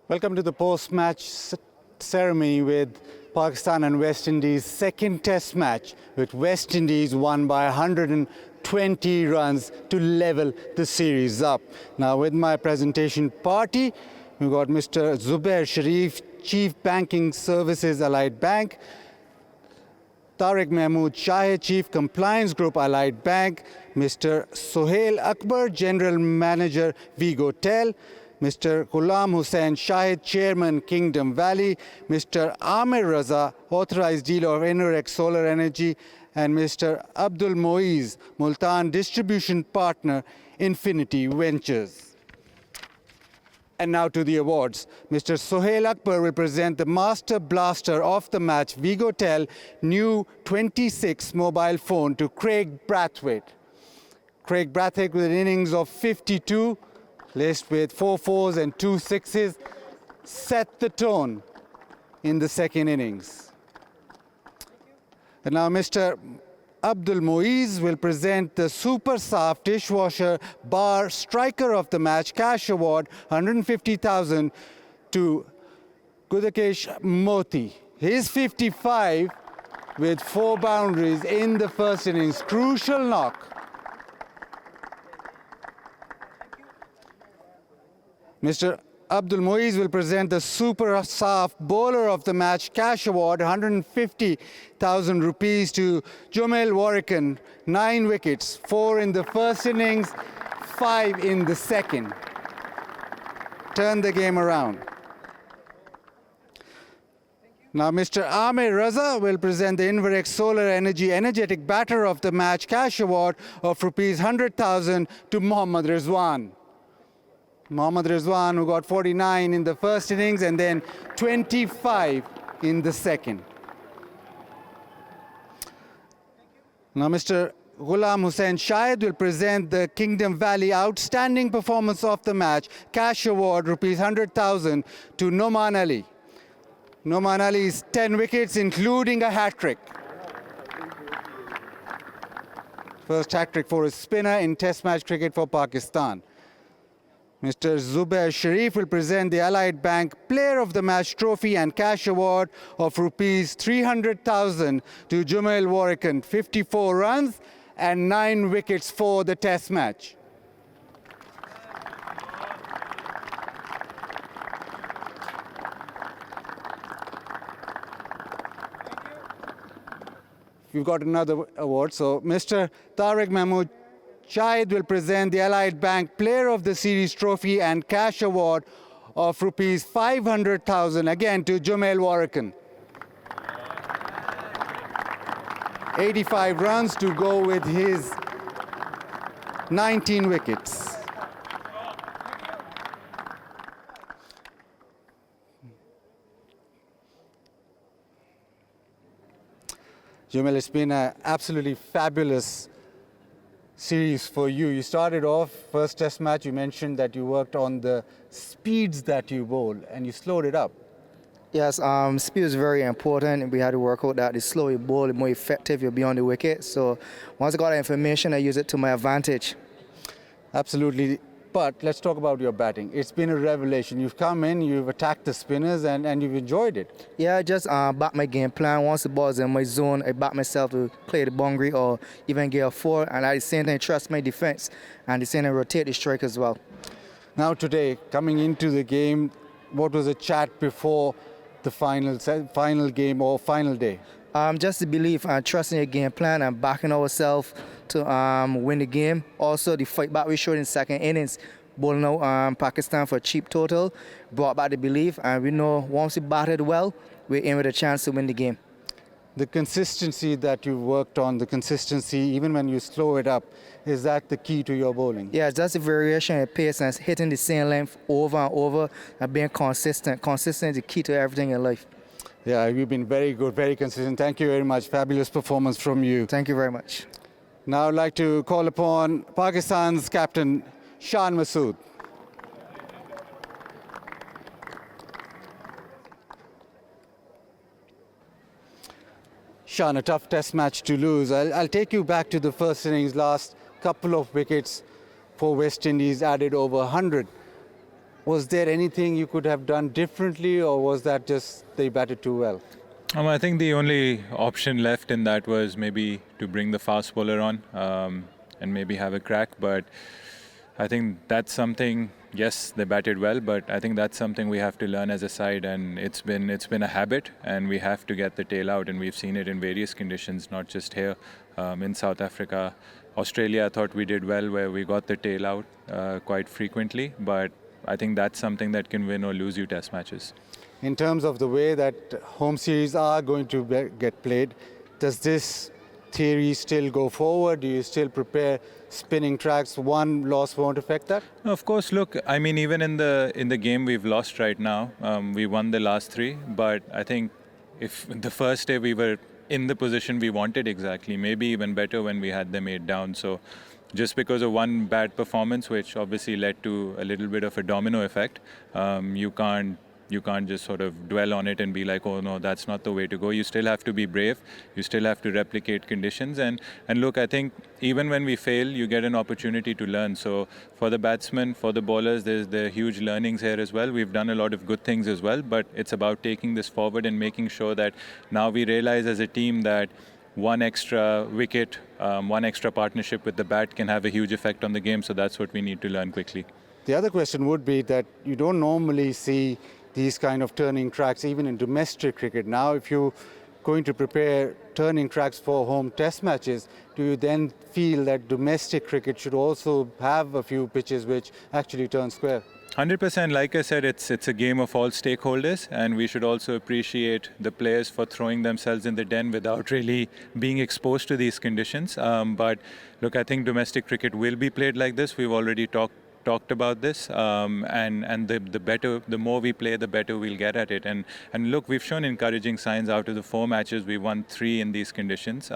Welcome to the post-match ceremony with Pakistan and West Indies' second test match, with West Indies won by 120 runs to level the series up. Now with my presentation party, we've got Mr. Zubair Sharif, Chief Banking Services Allied Bank, Tariq Mahmood Shahid, Chief Compliance Group Allied Bank, Mr. Sohail Akbar, General Manager Vigo Tel, Mr. Ghulam Hussain Shahid, Chairman Kingdom Valley, Mr. Amir Raza, Authorized Dealer of Enerec Solar Energy, and Mr. Abdul Moiz, Multan Distribution Partner, Infinity Ventures. And now to the awards. Mr. Sohail Akbar will present the Master Blaster of the match, Vigo Tel new 26 mobile phone to Kraigg Brathwaite. Kraigg Brathwaite with an innings of 52, laced with 4 fours and 2 sixes, set the tone in the second innings. And now Mr. Abdul Moiz will present the Super Soft Dishwasher Bar Striker of the Match cash award, 150,000 to Gudakesh Moti. His 55 with 4 boundaries in the first innings, crucial knock. Mr. Abdul Moiz will present the Super Soft Bowler of the Match cash award, 150,000 rupees to Jomel Warrican. 9 wickets, 4 in the first innings, 5 in the second. Turn the game around. Now Mr. Amir Raza will present the Enerec Solar Energy Energetic Batter of the Match cash award of rupees 100,000 to Mohammad Rizwan. Mohammad Rizwan, who got 49 in the first innings and then 25 in the second. Now Mr. Ghulam Hussain Shahid will present the Kingdom Valley Outstanding Performance of the Match cash award, rupees 100,000 to Noman Ali. Noman Ali's 10 wickets, including a hat-trick. First hat-trick for a spinner in Test match cricket for Pakistan. Mr. Zubair Sharif will present the Allied Bank Player of the Match trophy and cash award of rupees 300,000 to Jomel Warrican, 54 runs and 9 wickets for the Test match. You've got another award. So Mr. Tariq Mahmood Shahid will present the Allied Bank Player of the Series trophy and cash award of rupees 500,000 again to Jomel Warrican. 85 runs to go with his 19 wickets. Jomel, it's been an absolutely fabulous series for you. You started off first test match, you mentioned that you worked on the speeds that you bowl and you slowed it up. Yes, speed is very important. We had to work out that the slower you bowl, the more effective you'll be on the wicket. So once I got that information, I use it to my advantage. Absolutely. But let's talk about your batting. It's been a revelation. You've come in, you've attacked the spinners, and you've enjoyed it. Yeah, I just back my game plan. Once the ball's in my zone, I back myself to play the boundary or even get a 4. And at the same time, trust my defense. And the same time, rotate the strike as well. Now today, coming into the game, what was the chat before the final game or final day? Just the belief and trusting your game plan and backing ourselves to win the game. Also, the fight back we showed in second innings, bowling out Pakistan for a cheap total, brought back the belief, and we know once we batted well, we're in with a chance to win the game. The consistency that you worked on, the consistency, even when you slow it up, is that the key to your bowling? Yeah, just the variation in pace and hitting the same length over and over and being consistent. Consistent is the key to everything in life. Yeah, you've been very good, very consistent. Thank you very much. Fabulous performance from you. Thank you very much. Now I'd like to call upon Pakistan's captain, Shan Masood. Shan, a tough test match to lose. I'll take you back to the first innings, last couple of wickets for West Indies added over 100. Was there anything you could have done differently, or was that just they batted too well? I think the only option left in that was maybe to bring the fast bowler on and maybe have a crack. But I think that's something. Yes, they batted well, but I think that's something we have to learn as a side, and it's been a habit, and we have to get the tail out, and we've seen it in various conditions, not just here in South Africa. Australia, I thought we did well, where we got the tail out quite frequently, but I think that's something that can win or lose you test matches. In terms of the way that home series are going to get played, does this theory still go forward? Do you still prepare spinning tracks? One loss won't affect that? Of course, look, I mean, even in the game we've lost right now, we won the last 3, but I think if the first day we were in the position we wanted exactly, maybe even better when we had them 8 down. So just because of one bad performance, which obviously led to a little bit of a domino effect, you can't just sort of dwell on it and be like, oh no, that's not the way to go. You still have to be brave. You still have to replicate conditions. And look, I think even when we fail, you get an opportunity to learn. So for the batsmen, for the bowlers, there's the huge learnings here as well. We've done a lot of good things as well, but it's about taking this forward and making sure that now we realize as a team that one extra wicket, one extra partnership with the bat can have a huge effect on the game. So that's what we need to learn quickly. The other question would be that you don't normally see these kind of turning tracks even in domestic cricket. Now, if you're going to prepare turning tracks for home test matches, do you then feel that domestic cricket should also have a few pitches which actually turn square? 100%. Like I said, it's a game of all stakeholders, and we should also appreciate the players for throwing themselves in the den without really being exposed to these conditions. But look, I think domestic cricket will be played like this. We've already talked about this, and the more we play, the better we'll get at it. And look, we've shown encouraging signs. Out of the 4 matches, we won 3 in these conditions.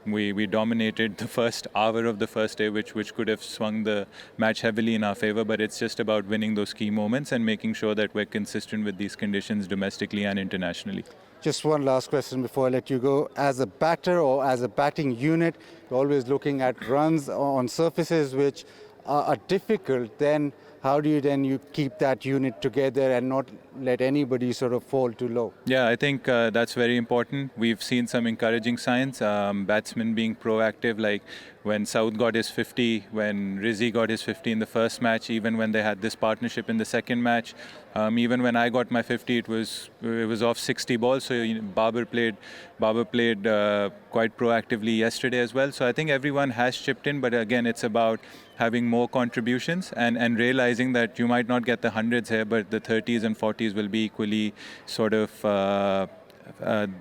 We dominated the first hour of the first day, which could have swung the match heavily in our favor, but it's just about winning those key moments and making sure that we're consistent with these conditions domestically and internationally. Just one last question before I let you go. As a batter or as a batting unit, you're always looking at runs on surfaces which are difficult. Then how do you keep that unit together and not let anybody sort of fall too low? Yeah, I think that's very important. We've seen some encouraging signs. Batsmen being proactive, like when Saud got his 50, when Rizzi got his 50 in the first match, even when they had this partnership in the second match. Even when I got my 50, it was off 60 balls. So Babar played quite proactively yesterday as well. So I think everyone has chipped in, but again, it's about having more contributions and realizing that you might not get the hundreds here, but the 30s and 40s will be equally sort of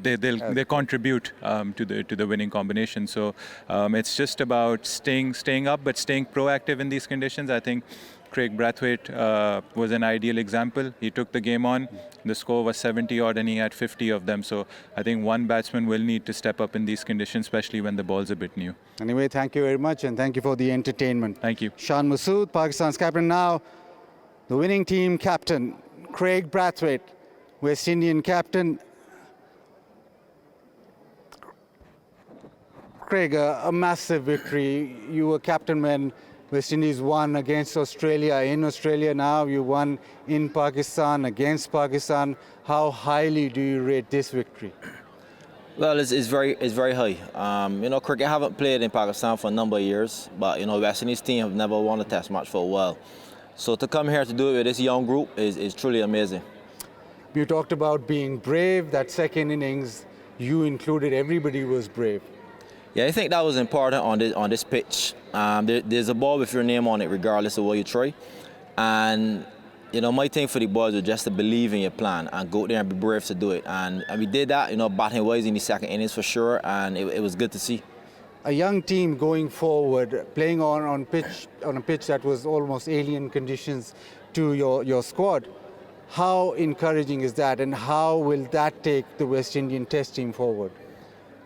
they contribute to the winning combination. So it's just about staying up, but staying proactive in these conditions. I think Kraigg Brathwaite was an ideal example. He took the game on. The score was 70 odd, and he had 50 of them. So I think one batsman will need to step up in these conditions, especially when the ball's a bit new. Anyway, thank you very much, and thank you for the entertainment. Thank you. Shan Masood, Pakistan's captain. Now, the winning team captain, Kraigg Brathwaite, West Indian captain. Kraigg, a massive victory. You were captain when West Indies won against Australia in Australia. Now you won in Pakistan against Pakistan. How highly do you rate this victory? Well, it's very high. Cricket haven't played in Pakistan for a number of years, but West Indies team have never won a test match for a while. So to come here to do it with this young group is truly amazing. You talked about being brave. That second innings, you included, everybody was brave. Yeah, I think that was important on this pitch. There's a ball with your name on it regardless of what you try. And, my thing for the boys was just to believe in your plan and go there and be brave to do it. And we did that, batting wise in the second innings for sure, and it was good to see. A young team going forward, playing on a pitch that was almost alien conditions to your squad. How encouraging is that, and how will that take the West Indian Test team forward?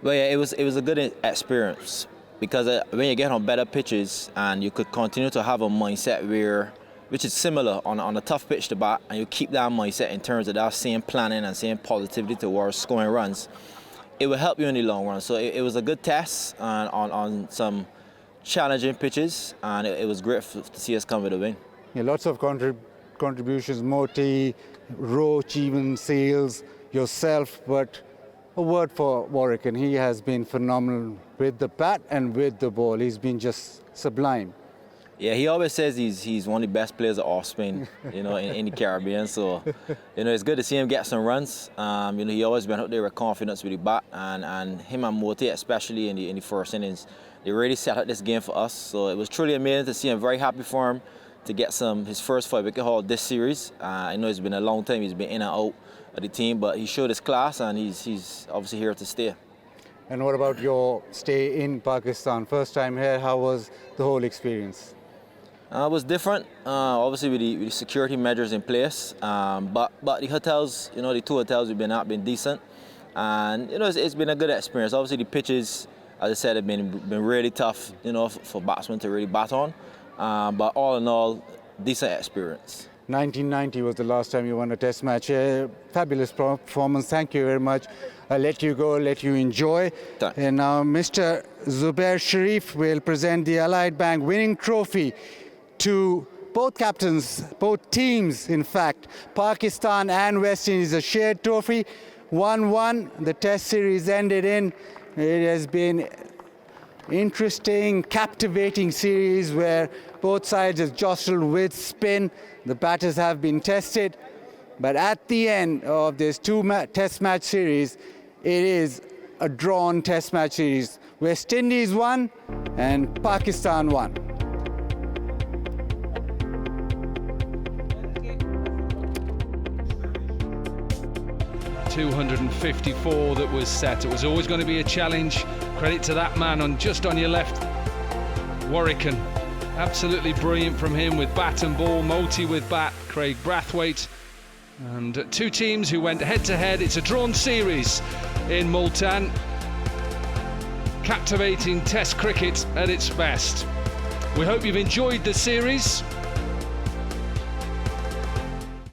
Well, yeah, it was a good experience because when you get on better pitches and you could continue to have a mindset which is similar on a tough pitch to bat, and you keep that mindset in terms of that same planning and same positivity towards scoring runs, it will help you in the long run. So it was a good test on some challenging pitches, and it was great to see us come with a win. Yeah, lots of contributions, Moti, Roach, even Seals, yourself, but a word for Warrican. He has been phenomenal with the bat and with the ball. He's been just sublime. Yeah, he always says he's one of the best players of off spin, in the Caribbean. So, it's good to see him get some runs. He always been out there with confidence with the bat, and him and Moti, especially in the first innings, they really set up this game for us. So it was truly amazing to see him. Very happy for him to get his first 5-wicket haul this series. I know it's been a long time. He's been in and out of the team, but he showed his class, and he's obviously here to stay. And what about your stay in Pakistan? First time here, how was the whole experience? It was different, obviously with the security measures in place, but the hotels, the 2 hotels we've been at, been decent, and it's been a good experience. Obviously the pitches, as I said, have been really tough, for batsmen to really bat on, but all in all, decent experience. 1990 was the last time you won a test match. Fabulous performance. Thank you very much. I'll let you go, let you enjoy. Thanks. And now Mr. Zubair Sharif will present the Allied Bank winning trophy to both captains, both teams, in fact. Pakistan and West Indies, a shared trophy, 1-1. The test series ended in. It has been interesting, captivating series where both sides have jostled with spin. The batters have been tested. But at the end of this test match series, it is a drawn test match series. West Indies won and Pakistan won. 254 that was set. It was always going to be a challenge. Credit to that man just on your left, Warrican. Absolutely brilliant from him with bat and ball. Moti with bat, Kraigg Brathwaite. And 2 teams who went head-to-head. It's a drawn series in Multan. Captivating Test cricket at its best. We hope you've enjoyed the series.